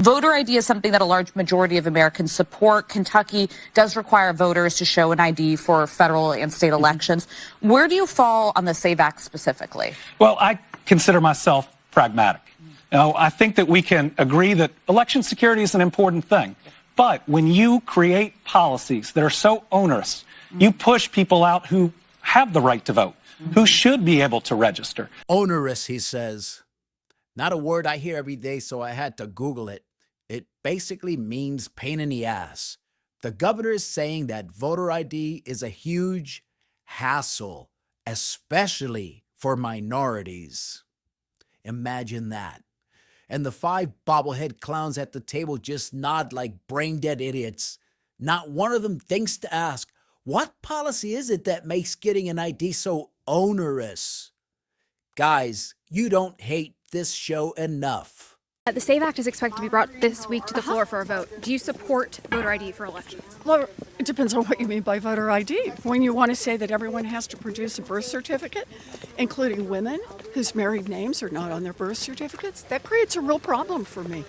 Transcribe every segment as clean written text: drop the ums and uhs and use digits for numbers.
Voter ID is something that a large majority of Americans support. Kentucky does require voters to show an ID for federal and state elections. Where do you fall on the SAVE Act specifically? Well, I consider myself pragmatic. I think that we can agree that election security is an important thing. But when you create policies that are so onerous, you push people out who have the right to vote, who should be able to register. Onerous, he says. Not a word I hear every day, so I had to Google it. It basically means pain in the ass. The governor is saying that voter ID is a huge hassle, especially for minorities. Imagine that. And the 5 bobblehead clowns at the table just nod like brain-dead idiots. Not one of them thinks to ask, what policy is it that makes getting an ID so onerous? Guys, you don't hate this show enough. The SAVE Act is expected to be brought this week to the floor for a vote. Do you support voter ID for elections? Well, it depends on what you mean by voter ID. When you want to say that everyone has to produce a birth certificate, including women whose married names are not on their birth certificates, that creates a real problem for me.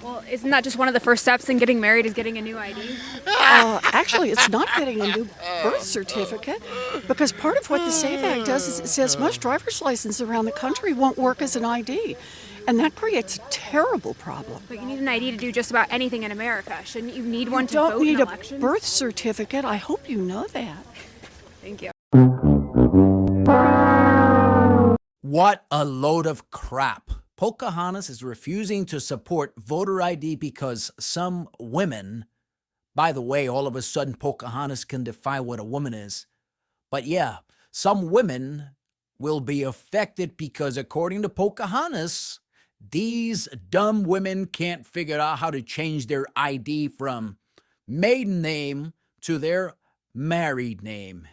Well, isn't that just one of the first steps in getting married is getting a new ID? Actually, it's not getting a new birth certificate, because part of what the SAVE Act does is it says most driver's licenses around the country won't work as an ID. And that creates a terrible problem. But you need an ID to do just about anything in America. Shouldn't you need one to Don't vote need in a elections? birth certificate. I hope you know that. Thank you. What a load of crap. Pocahontas is refusing to support voter ID because some women, by the way, all of a sudden Pocahontas can define what a woman is. But yeah, some women will be affected because according to Pocahontas, these dumb women can't figure out how to change their ID from maiden name to their married name.